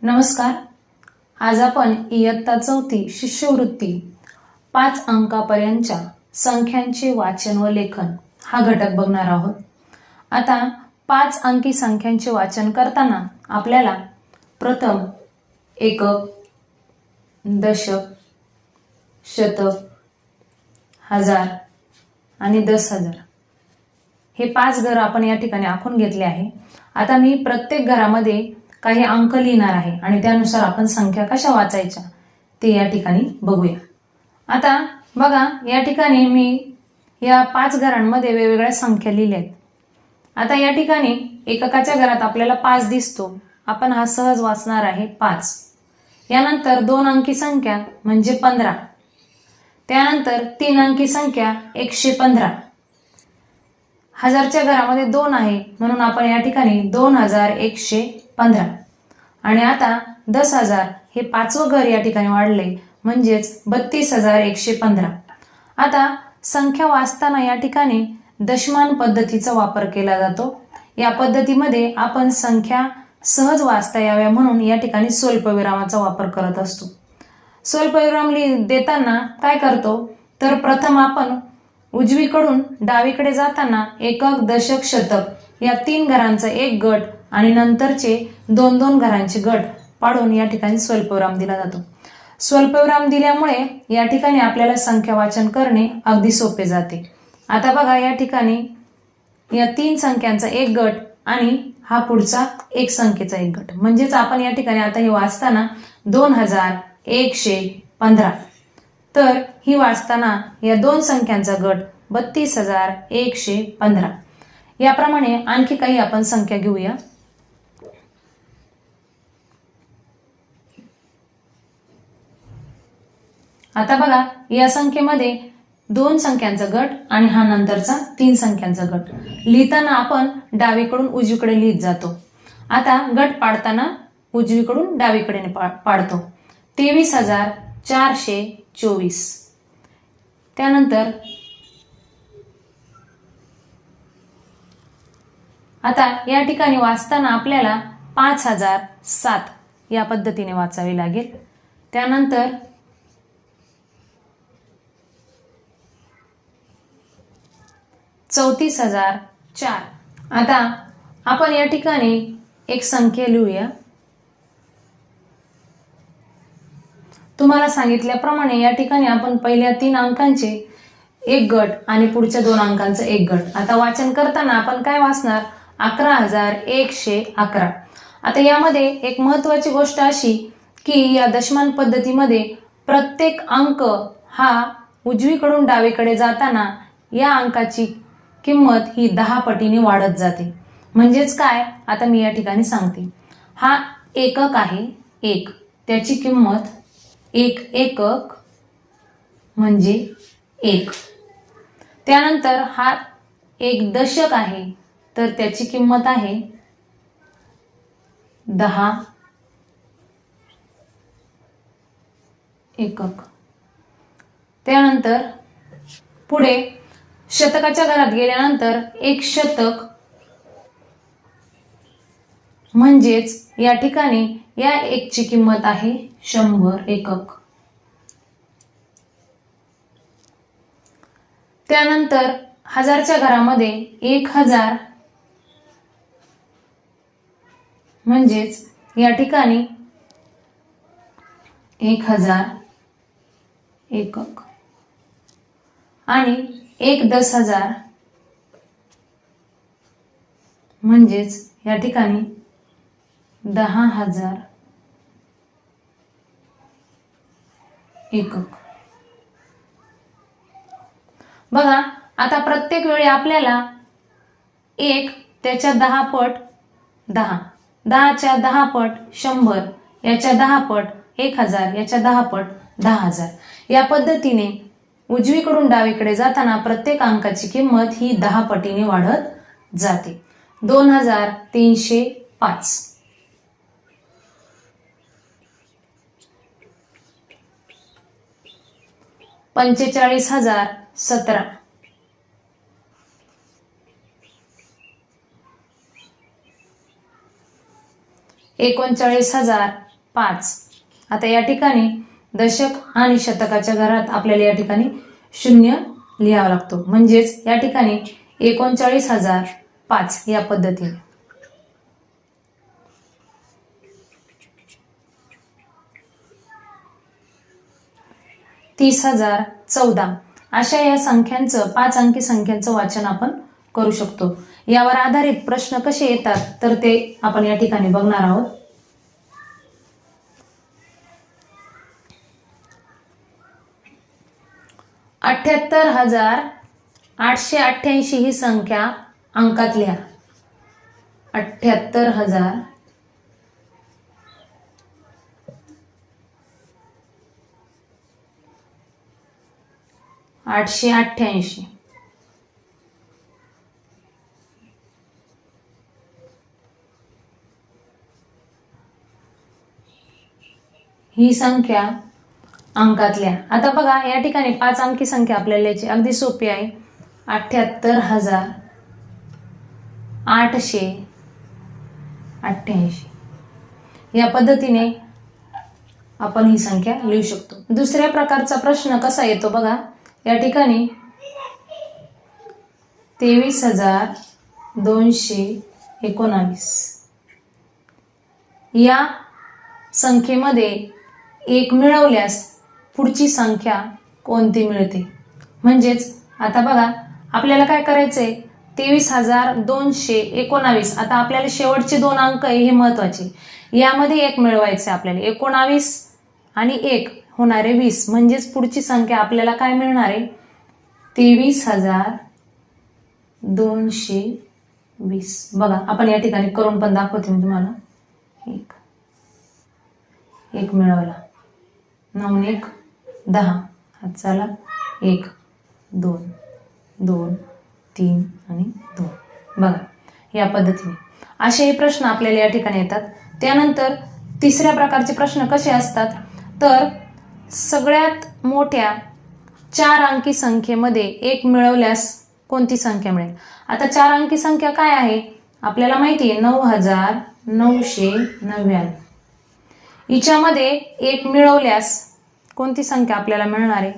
नमस्कार. आज आपण इयत्ता 4 शिष्यवृत्ती 5 अंकापर्यंतच्या संख्यांचे वाचन व लेखन हा घटक बघणार आहोत. आता 5 अंकी संख्यांचे वाचन करताना आपल्याला प्रथम एकक, दशक, शतक, हजार आणि 10,000 हे 5 घर आपण या ठिकाणी आखून घेतले आहे. आता मी प्रत्येक घरामध्ये काही अंक लिहिणार आहे आणि त्यानुसार आपण संख्या कशा वाचायच्या ते या ठिकाणी बघूया. आता बघा, या ठिकाणी मी या 5 घरांमध्ये वेगवेगळ्या संख्या लिहिल्या आहेत. आता या ठिकाणी एककाच्या घरात आपल्याला 5 दिसतो. आपण हा सहज वाचणार आहे 5. यानंतर 2 अंकी संख्या म्हणजे 15. त्यानंतर 3 अंकी संख्या 115. हजारच्या घरामध्ये 2 आहे म्हणून आपण या ठिकाणी 2115. आणि आता 10,000 हे 5वं घर या ठिकाणी वाढले म्हणजेच 32,115. आता संख्या वाचताना या ठिकाणी दशमान पद्धतीचा वापर केला जातो. या पद्धतीमध्ये आपण संख्या सहज वाचता याव्या म्हणून या ठिकाणी स्वल्पविरामाचा वापर करत असतो. स्वल्पविराम देताना काय करतो तर प्रथम आपण उजवीकडून डावीकडे जाताना एकक, दशक, शतक या 3 घरांचा एक गट आणि नंतरचे 2-2 घरांचे गट पाडून या ठिकाणी स्वल्पविराम दिला जातो. स्वल्पविराम दिल्यामुळे या ठिकाणी आपल्याला संख्या वाचन करणे अगदी सोपे जाते. आता बघा, या ठिकाणी या 3 संख्यांचा एक गट आणि हा पुढचा एक संख्येचा एक गट म्हणजेच आपण या ठिकाणी आता हे वाचताना 2115. तर ही वाचताना या 2 संख्यांचा गट 32,115. याप्रमाणे आणखी काही आपण संख्या घेऊया. आता बघा, या संख्येमध्ये 2 संख्यांचा गट आणि हा नंतरचा 3 संख्यांचा गट लिहिताना आपण डावीकडून उजवीकडे लिहित जातो. आता गट पाडताना उजवीकडून डावीकडे पाडतो. 23,424. त्यानंतर आता या ठिकाणी वाचताना आपल्याला 5,007 या पद्धतीने वाचावे लागेल. त्यानंतर 34,004. आता आपण या ठिकाणी एक संख्या लिहूया. तुम्हाला सांगितल्याप्रमाणे या ठिकाणी आपण पहिल्या 3 अंकांचे एक गट आणि पुढच्या 2 अंकांचा एक गट. आता वाचन करताना आपण काय वाचणार 11,111. आता यामध्ये एक महत्त्वाची गोष्ट अशी की या दशमान पद्धतीमध्ये प्रत्येक अंक हा उजवीकडून डावीकडे जाताना या अंकाची किंमत ही 10 पटीने वाढत जाते. म्हणजेच काय, आता मी या ठिकाणी सांगते. हा एकक आहे 1, त्याची किंमत 1 एकक म्हणजे 1. त्यानंतर हा एक दशक आहे तर त्याची किंमत आहे 10 एकक. त्यानंतर पुढे शतकाच्या घरात गेल्यानंतर 1 शतक म्हणजेच या ठिकाणी या 1 ची किंमत आहे 100 एकक. त्यानंतर हजारच्या घरामध्ये 1000 म्हणजेच या ठिकाणी 1000 एकक. आणि 1 10,000 म्हणजेच या ठिकाणी 10,000 एकक. बघा, आता प्रत्येक वेळी आपल्याला 1 त्याच्या 10 पट 10, 10च्या 10 पट 100, याच्या 10 पट 1000, याच्या 10 पट 10,000. या पद्धतीने उजवीकडून डावीकडे जाताना प्रत्येक अंकाची किंमत ही 10 पटीने वाढत जाते. 2305. $45,017. 39,000 5. आता या ठिकाणी दशक आणि शतकाच्या घरात आपल्याला या ठिकाणी 0 लिहावा लागतो, म्हणजेच या ठिकाणी 39,005 या पद्धतीने. $30,014 अशा या संख्यांचं 5 अंकी संख्यांचं वाचन आपण करू शकतो. यावर आधारित प्रश्न कसे येतात तर ते आपण या ठिकाणी बघणार आहोत. $78,888 ही संख्या अंकात लिहा. 78,888. ही संख्या अंकात लिहा. आता बघा या ठिकाणी 5 अंकी संख्या आपल्याला याची अगदी सोपी आहे. 78,888 या पद्धतीने आपण ही संख्या लिहू शकतो. दुसऱ्या प्रकारचा प्रश्न कसा येतो बघा. या ठिकाणी 23,219 या संख्येमध्ये 1 मिळवल्यास पुढची संख्या कोणती मिळते. म्हणजेच आता बघा आपल्याला काय करायचंय, 23,219. आता आपल्याला शेवटचे 2 अंक आहे हे महत्वाचे. यामध्ये 1 मिळवायचे आपल्याला. 19 आणि 1 होणारे 20. म्हणजेच पुढची संख्या आपल्याला काय मिळणार आहे, 23,220. बघा आपण या ठिकाणी करून पण दाखवते मी तुम्हाला. 1 मिळवला. 9 1 10. हात चला 1 2 2 3 आणि 2. बघा या पद्धतीने असे हे प्रश्न आपल्याला या ठिकाणी येतात. त्यानंतर तिसऱ्या प्रकारचे प्रश्न कसे असतात तर सगळ्यात मोठ्या 4 अंकी संख्येमध्ये 1 मिळवल्यास कोणती संख्या मिळेल. आता 4 अंकी संख्या काय आहे आपल्याला माहिती आहे, 9,999. हिच्यामध्ये 1 मिळवल्यास कोणती संख्या आपल्याला मिळणार आहे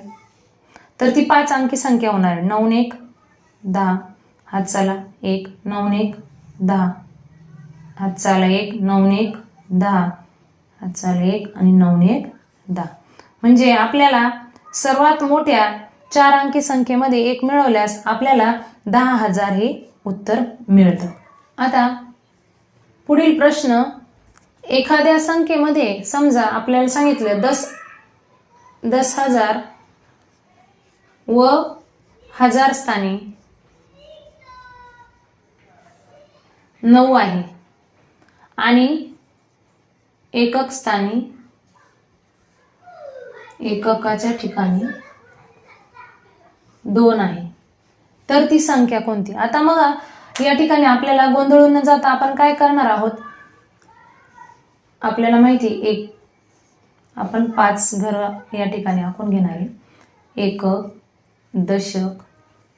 तर ती 5 अंकी संख्या होणार आहे. 9 1 10. हात चला 1 9 1 10. हात चला 1 9 1 10. हात चला 1 आणि 9 1 10. म्हणजे आपल्याला सर्वात मोठ्या 4 अंकी संख्येमध्ये 1 मिळवल्यास आपल्याला 10,000 हे उत्तर मिळतं. आता पुढील प्रश्न, एखाद्या संख्येमध्ये समजा आपल्याला सांगितलं 10,000 व 1000 स्थानी 9 आहे आणि एकक स्थानी एककाच्या ठिकाणी 2 आहे तर ती संख्या कोणती. आता मग या ठिकाणी आपल्याला गोंधळून न जाता आपण काय करणार आहोत, आपल्याला माहिती एक आपण 5 घर या ठिकाणी आखून घेणार आहे. एकक, दशक,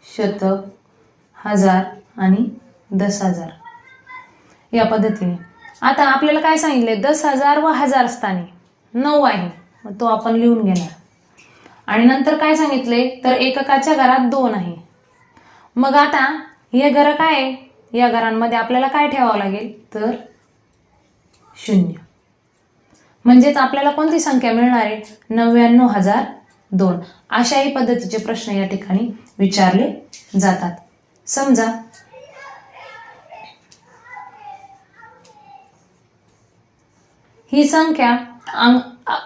शतक, हजार आणि 10,000 या पद्धतीने. आता आपल्याला काय सांगितले, 10,000 व 1000 स्थानी 9 आहे, मग तो आपण लिहून घेणार. आणि नंतर काय सांगितले तर एककाच्या घरात 2 आहे. मग आता हे घर काय आहे, या घरांमध्ये आपल्याला काय ठेवावं लागेल तर 0. म्हणजेच आपल्याला कोणती संख्या मिळणार आहे, 99,002. अशाही पद्धतीचे प्रश्न या ठिकाणी विचारले जातात. समजा ही संख्या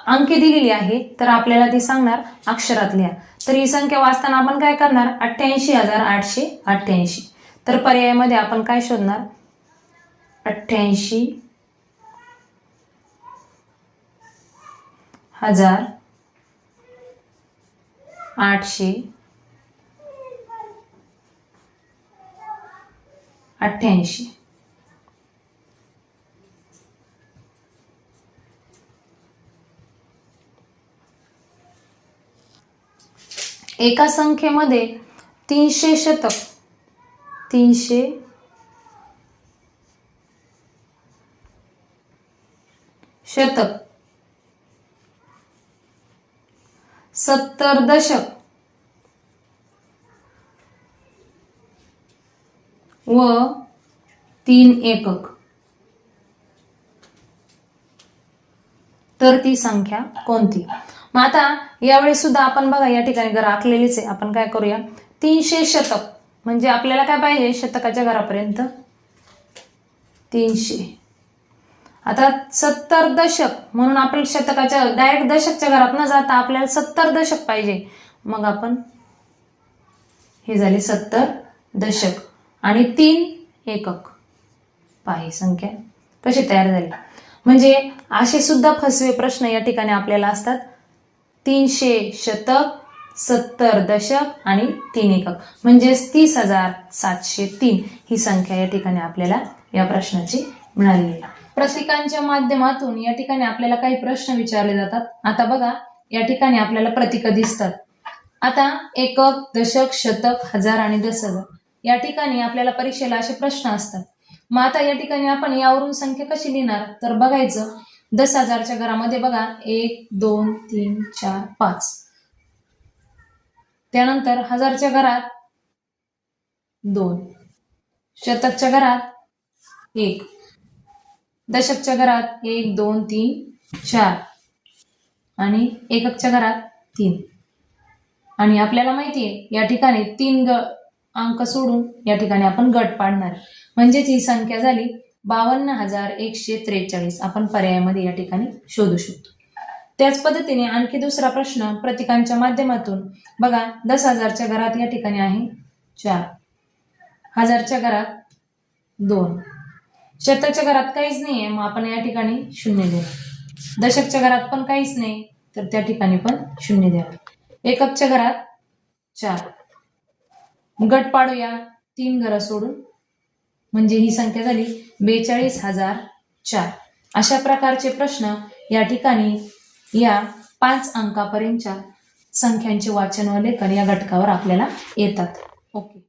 अंकी दिलेली आहे तर आपल्याला ती सांगणार अक्षरात लिहा. तर ही संख्या वाचताना आपण काय करणार, 88,888. तर पर्यायामध्ये आपण काय शोधणार, 88,888. एका संख्येमध्ये 300 शतक 300 शतक 70 दशक व 3 एकक, तर ती संख्या कोणती? मग आता यावेळी सुद्धा आपण बघा या ठिकाणी घर आखलेलीच आहे. आपण काय करूया, 300 शतक म्हणजे आपल्याला काय पाहिजे, शतकाच्या घरापर्यंत 300. आता 70 दशक म्हणून आपल्याला शतकाच्या डायरेक्ट दशकच्या घरात न जाता आपल्याला 70 दशक पाहिजे. मग आपण हे झाले 70 दशक आणि 3 एकक. पाही संख्या कशी तयार झाली. म्हणजे असे सुद्धा फसवे प्रश्न या ठिकाणी आपल्याला असतात. 300 शतक, 70 दशक आणि 3 एकक म्हणजे 30,703 ही संख्या या ठिकाणी आपल्याला या प्रश्नाची मिळालेली आहे. प्रतीकांच्या माध्यमातून या ठिकाणी आपल्याला काही प्रश्न विचारले जातात. आता बघा या ठिकाणी आपल्याला प्रतीक दिसतात. आता एकक, दशक, शतक, हजार आणि 10,000 या ठिकाणी आपल्याला परीक्षेला असे प्रश्न असतात. मग आता या ठिकाणी आपण यावरून संख्या कशी लिहिणार, तर बघायचं 10,000च्या घरामध्ये बघा 1 2 3 4 5, त्यानंतर हजारच्या घरात 2, शतकच्या घरात 1, दशकच्या घरात 1 2 3 4 आणि एककच्या घरात 3. आणि आपल्याला माहिती आहे या ठिकाणी 3 अंक सोडून या ठिकाणी आपण गट पाडणार. म्हणजेच ही संख्या झाली 52,143. आपण पर्यायामध्ये या ठिकाणी शोधू शकतो. त्याच पद्धतीने आणखी दुसरा प्रश्न प्रतीकांच्या माध्यमातून बघा 10,000च्या घरात या ठिकाणी आहे 4, हजारच्या घरात 2, शतकच्या घरात काहीच नाहीये मग आपण या ठिकाणी 0 देणार. दशकच्या घरात पण काहीच नाही तर त्या ठिकाणी पण 0 देणार. एककच्या घरात 4, गट पाडूया 3 घरं सोडून म्हणजे ही संख्या झाली 42,004. अशा प्रकारचे प्रश्न या ठिकाणी या 5 अंकापर्यंतच्या संख्यांचे वाचन व लेखन या घटकावर आपल्याला येतात. ओके.